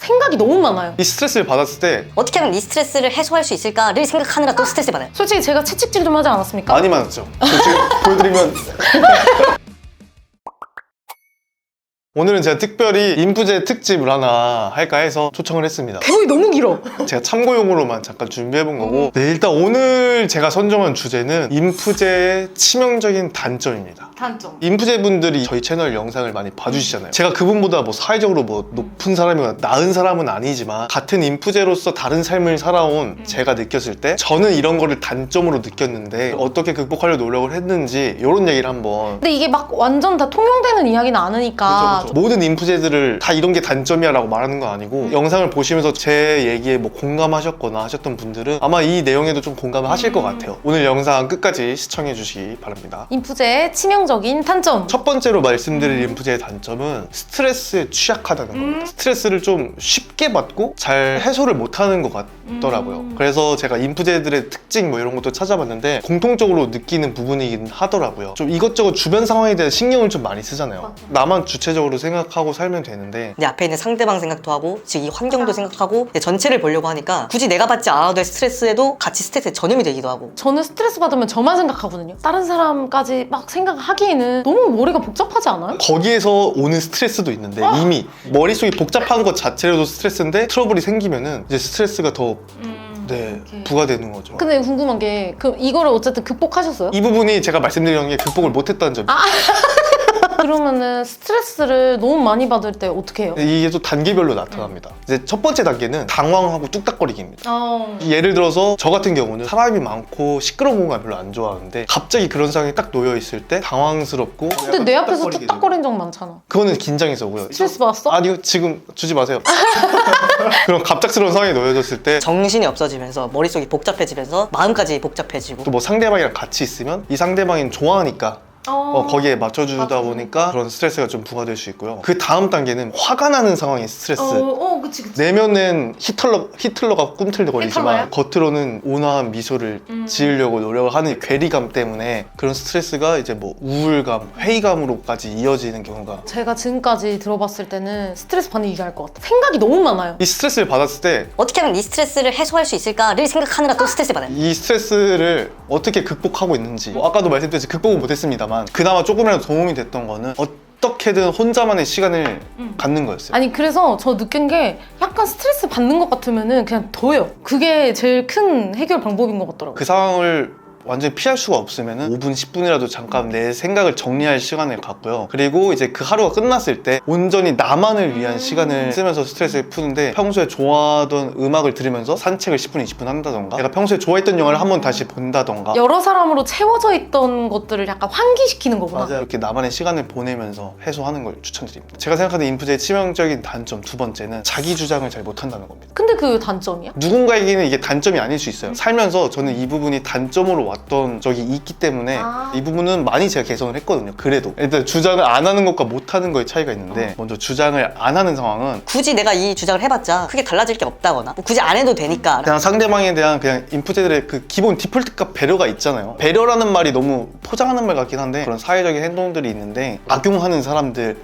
생각이 너무 많아요. 이 스트레스를 받았을 때 어떻게 하면 이 스트레스를 해소할 수 있을까를 생각하느라 또 스트레스 받아요. 솔직히 제가 채찍질 좀 하지 않았습니까? 많이 많았죠. 저 지금 보여드리면 오늘은 제가 특별히 인프제 특집을 하나 할까 해서 초청을 했습니다. 대본이 너무 길어. 제가 참고용으로만 잠깐 준비해본 거고 네, 일단 오늘 제가 선정한 주제는 인프제의 치명적인 단점입니다. 단점. 인프제 분들이 저희 채널 영상을 많이 봐주시잖아요. 제가 그분보다 뭐 사회적으로 뭐 높은 사람이거나 나은 사람은 아니지만 같은 인프제로서 다른 삶을 살아온 제가 느꼈을 때 저는 이런 거를 단점으로 느꼈는데 어떻게 극복하려고 노력을 했는지 이런 얘기를 한번. 근데 이게 막 완전 다 통용되는 이야기는 않으니까. 그쵸. 모든 인프제들을 다 이런 게 단점이야 라고 말하는 건 아니고 영상을 보시면서 제 얘기에 뭐 공감하셨거나 하셨던 분들은 아마 이 내용에도 좀 공감을 하실 것 같아요. 오늘 영상 끝까지 시청해 주시기 바랍니다. 인프제의 치명적인 단점. 첫 번째로 말씀드릴 인프제의 단점은 스트레스에 취약하다는 겁니다. 스트레스를 좀 쉽게 받고 잘 해소를 못하는 것 같더라고요. 그래서 제가 인프제들의 특징 뭐 이런 것도 찾아봤는데 공통적으로 느끼는 부분이긴 하더라고요. 좀 이것저것 주변 상황에 대한 신경을 좀 많이 쓰잖아요. 나만 주체적으로 생각하고 살면 되는데 내 앞에 있는 상대방 생각도 하고 지금 이 환경도 생각하고 내 전체를 보려고 하니까 굳이 내가 받지 않아도 될 스트레스에도 같이 스트레스에 전염이 되기도 하고. 저는 스트레스 받으면 저만 생각하거든요. 다른 사람까지 막 생각하기에는 너무 머리가 복잡하지 않아요? 거기에서 오는 스트레스도 있는데 이미 머릿속이 복잡한 것 자체로도 스트레스인데 트러블이 생기면은 이제 스트레스가 더 네, 부과되는 거죠. 근데 궁금한 게 이거를 어쨌든 극복하셨어요? 이 부분이 제가 말씀드린 게 극복을 못했다는 점이에요. 그러면은 스트레스를 너무 많이 받을 때 어떻게 해요? 이게 또 단계별로 나타납니다. 이제 첫 번째 단계는 당황하고 뚝딱거리기입니다. 어... 예를 들어서 저 같은 경우는 사람이 많고 시끄러운 공간 별로 안 좋아하는데 갑자기 그런 상황이 딱 놓여 있을 때 당황스럽고 근데 내 앞에서 뚝딱거린 적 많잖아. 그거는 긴장해서 오고요. 스트레스 받았어? 아니요, 지금 주지 마세요. 그런 갑작스러운 상황이 놓여졌을 때 정신이 없어지면서 머릿속이 복잡해지면서 마음까지 복잡해지고. 또 뭐 상대방이랑 같이 있으면 이 상대방이 좋아하니까 거기에 맞춰주다 보니까 그런 스트레스가 좀 부과될 수 있고요. 그 다음 단계는 화가 나는 상황의 스트레스. 그치. 내면은 히틀러가 꿈틀거리지만 겉으로는 온화한 미소를 지으려고 노력을 하는 괴리감 때문에 그런 스트레스가 이제 뭐 우울감, 회의감으로까지 이어지는 경우가. 제가 지금까지 들어봤을 때는 스트레스 받는 이유가 것 같아요. 생각이 너무 많아요. 이 스트레스를 받았을 때 어떻게 하면 이 스트레스를 해소할 수 있을까를 생각하느라 또 스트레스 받아요. 이 스트레스를 어떻게 극복하고 있는지 뭐 아까도 말씀드렸듯이 극복은 못했습니다만 그나마 조금이라도 도움이 됐던 거는 어떻게든 혼자만의 시간을 갖는 거였어요. 아니 그래서 저 느낀 게 약간 스트레스 받는 것 같으면은 그냥 둬요. 그게 제일 큰 해결 방법인 것 같더라고요. 그 상황을 완전히 피할 수가 없으면은 5분, 10분이라도 잠깐 내 생각을 정리할 시간을 갖고요. 그리고 이제 그 하루가 끝났을 때 온전히 나만을 위한 시간을 쓰면서 스트레스를 푸는데 평소에 좋아하던 음악을 들으면서 산책을 10분, 20분 한다던가 내가 평소에 좋아했던 영화를 한번 다시 본다던가 여러 사람으로 채워져 있던 것들을 약간 환기시키는 거구나. 맞아요. 이렇게 나만의 시간을 보내면서 해소하는 걸 추천드립니다. 제가 생각하는 인프제의 치명적인 단점 두 번째는 자기 주장을 잘 못한다는 겁니다. 근데 그 단점이야? 누군가에게는 이게 단점이 아닐 수 있어요. 살면서 저는 이 부분이 단점으로 왔던 적이 있기 때문에 이 부분은 많이 제가 개선을 했거든요. 그래도 일단 주장을 안 하는 것과 못 하는 거의 차이가 있는데 먼저 주장을 안 하는 상황은 굳이 내가 이 주장을 해봤자 크게 달라질 게 없다거나 뭐 굳이 안 해도 되니까 그냥 상대방에 대한 그냥 인프제들의 그 기본 디폴트값 배려가 있잖아요. 배려라는 말이 너무 포장하는 말 같긴 한데 그런 사회적인 행동들이 있는데 악용하는 사람들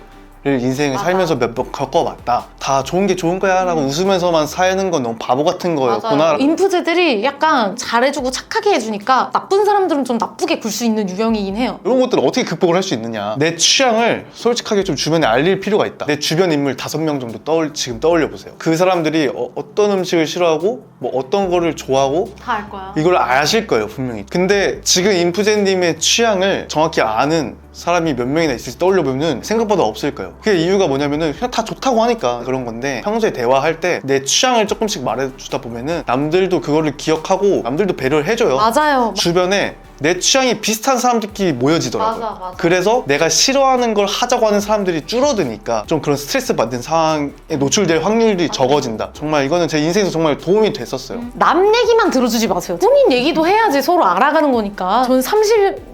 인생을 살면서 몇 번 겪어봤다. 다 좋은 게 좋은 거야 라고 웃으면서만 사는 건 너무 바보 같은 거였구나. 인프제들이 약간 잘해주고 착하게 해주니까 나쁜 사람들은 좀 나쁘게 굴 수 있는 유형이긴 해요. 이런 것들을 어떻게 극복을 할 수 있느냐. 내 취향을 솔직하게 좀 주변에 알릴 필요가 있다. 내 주변 인물 5명 정도 지금 떠올려 보세요. 그 사람들이 어떤 음식을 싫어하고 뭐 어떤 거를 좋아하고 다 알 거야. 이걸 아실 거예요 분명히. 근데 지금 인프제님의 취향을 정확히 아는 사람이 몇 명이나 있을지 떠올려보면 생각보다 없을 거예요. 그게 이유가 뭐냐면은 그냥 다 좋다고 하니까 그런 건데 평소에 대화할 때 내 취향을 조금씩 말해주다 보면은 남들도 그거를 기억하고 남들도 배려를 해줘요. 맞아요. 주변에 내 취향이 비슷한 사람들끼리 모여지더라고요. 맞아. 그래서 내가 싫어하는 걸 하자고 하는 사람들이 줄어드니까 좀 그런 스트레스 받는 상황에 노출될 확률이 적어진다. 정말 이거는 제 인생에서 정말 도움이 됐었어요. 남 얘기만 들어주지 마세요. 본인 얘기도 해야지 서로 알아가는 거니까. 전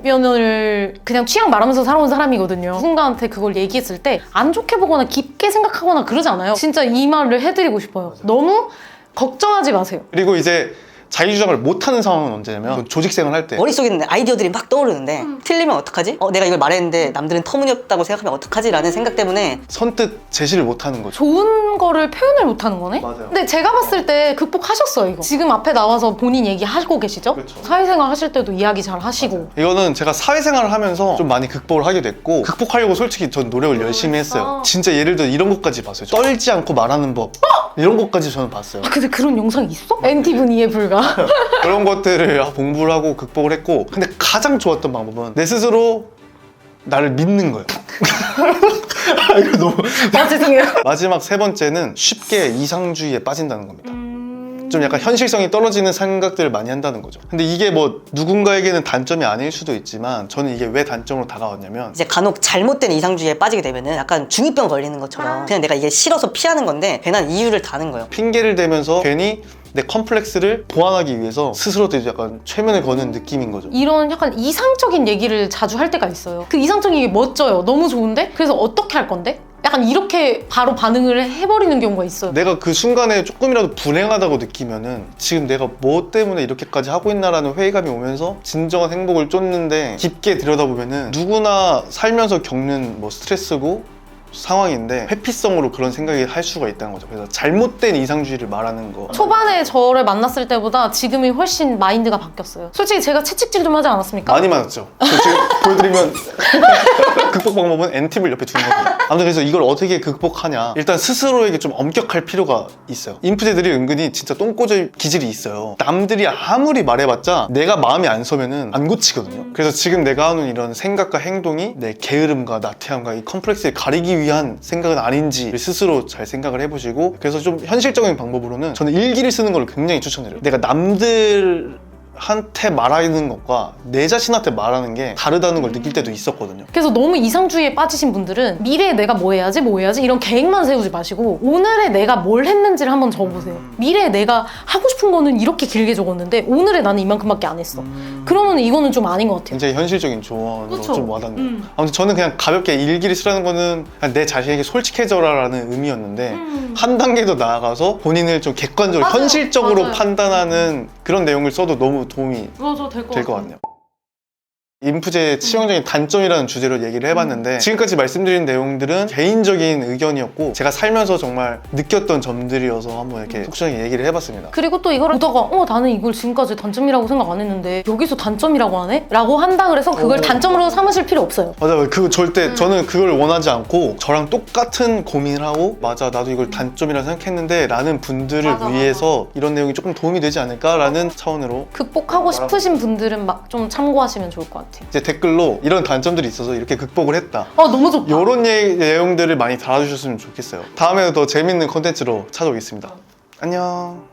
30년을 그냥 취향 말하면서 살아온 사람이거든요. 누군가한테 그걸 얘기했을 때 안 좋게 보거나 깊게 생각하거나 그러지 않아요. 진짜 이 말을 해드리고 싶어요. 너무 걱정하지 마세요. 그리고 이제 자기주장을 못하는 상황은 언제냐면 조직생활 할 때 머릿속에 아이디어들이 막 떠오르는데 틀리면 어떡하지? 내가 이걸 말했는데 남들은 터무니없다고 생각하면 어떡하지? 라는 생각 때문에 선뜻 제시를 못하는 거죠. 좋은 거를 표현을 못하는 거네? 맞아요. 근데 제가 봤을 때 극복하셨어요, 이거. 지금 앞에 나와서 본인 얘기하고 계시죠? 그렇죠. 사회생활 하실 때도 이야기 잘 하시고. 이거는 제가 사회생활을 하면서 좀 많이 극복을 하게 됐고, 극복하려고 솔직히 전 노력을 열심히 했어요. 진짜 예를 들어 이런 것까지 봤어요. 떨지 않고 말하는 법 이런 것까지 저는 봤어요. 아, 근데 그런 영상이 있어? NTV는 이해 불가. 그런 것들을 공부를 하고 극복을 했고, 근데 가장 좋았던 방법은 내 스스로 나를 믿는 거예요. 아, 이거 너무 아, 죄송해요. 마지막 세 번째는 쉽게 이상주의에 빠진다는 겁니다. 좀 약간 현실성이 떨어지는 생각들을 많이 한다는 거죠. 근데 이게 뭐 누군가에게는 단점이 아닐 수도 있지만 저는 이게 왜 단점으로 다가왔냐면, 이제 간혹 잘못된 이상주의에 빠지게 되면은 약간 중2병 걸리는 것처럼 그냥 내가 이게 싫어서 피하는 건데 괜한 이유를 다는 거예요. 핑계를 대면서 괜히 내 컴플렉스를 보완하기 위해서 스스로도 이제 약간 최면을 거는 느낌인 거죠. 이런 약간 이상적인 얘기를 자주 할 때가 있어요. 그 이상적인 게 멋져요. 너무 좋은데? 그래서 어떻게 할 건데? 약간 이렇게 바로 반응을 해버리는 경우가 있어요. 내가 그 순간에 조금이라도 불행하다고 느끼면은 지금 내가 뭐 때문에 이렇게까지 하고 있나라는 회의감이 오면서 진정한 행복을 쫓는데, 깊게 들여다보면은 누구나 살면서 겪는 뭐 스트레스고 상황인데 회피성으로 그런 생각이 할 수가 있다는 거죠. 그래서 잘못된 이상주의를 말하는 거. 초반에 저를 만났을 때보다 지금이 훨씬 마인드가 바뀌었어요. 솔직히 제가 채찍질 좀 하지 않았습니까? 많이 많았죠. 저 지금 보여드리면 극복 방법은 N팁을 옆에 두는 겁니다. 아무튼 그래서 이걸 어떻게 극복하냐, 일단 스스로에게 좀 엄격할 필요가 있어요. 인프제들이 은근히 진짜 똥꼬질 기질이 있어요. 남들이 아무리 말해봤자 내가 마음이 안 서면은 안 고치거든요. 그래서 지금 내가 하는 이런 생각과 행동이 내 게으름과 나태함과 이 컴플렉스를 가리기 위한 생각은 아닌지 스스로 잘 생각을 해보시고, 그래서 좀 현실적인 방법으로는 저는 일기를 쓰는 걸 굉장히 추천드려요. 내가 남들한테 말하는 것과 내 자신한테 말하는 게 다르다는 걸 느낄 때도 있었거든요. 그래서 너무 이상주의에 빠지신 분들은 미래에 내가 뭐 해야지 이런 계획만 세우지 마시고 오늘에 내가 뭘 했는지를 한번 적어보세요. 미래에 내가 하고 싶은 거는 이렇게 길게 적었는데 오늘에 나는 이만큼밖에 안 했어. 그러면 이거는 좀 아닌 것 같아요. 굉장히 현실적인 조언으로 그쵸? 좀 와닿네요. 아무튼 저는 그냥 가볍게 일기를 쓰라는 거는 그냥 내 자신에게 솔직해져라라는 의미였는데, 한 단계 더 나아가서 본인을 좀 객관적으로 맞아요. 현실적으로 맞아요. 판단하는 그런 내용을 써도 너무 도움이 맞아, 될 될 것 같네요. 인프제의 치명적인 단점이라는 주제로 얘기를 해봤는데, 지금까지 말씀드린 내용들은 개인적인 의견이었고 제가 살면서 정말 느꼈던 점들이어서 한번 이렇게 속전하게 얘기를 해봤습니다. 그리고 또 이걸 보다가 나는 이걸 지금까지 단점이라고 생각 안 했는데 여기서 단점이라고 하네? 라고 한다 그래서 그걸 단점으로 삼으실 필요 없어요. 맞아요. 그거 절대 저는 그걸 원하지 않고, 저랑 똑같은 고민을 하고 맞아 나도 이걸 단점이라 생각했는데 라는 분들을 맞아, 위해서 이런 내용이 조금 도움이 되지 않을까라는 차원으로 극복하고 싶으신 분들은 막 좀 참고하시면 좋을 것 같아요. 이제 댓글로 이런 단점들이 있어서 이렇게 극복을 했다, 너무 좋다. 이런 내용들을 많이 달아주셨으면 좋겠어요. 다음에도 더 재밌는 콘텐츠로 찾아오겠습니다. 안녕.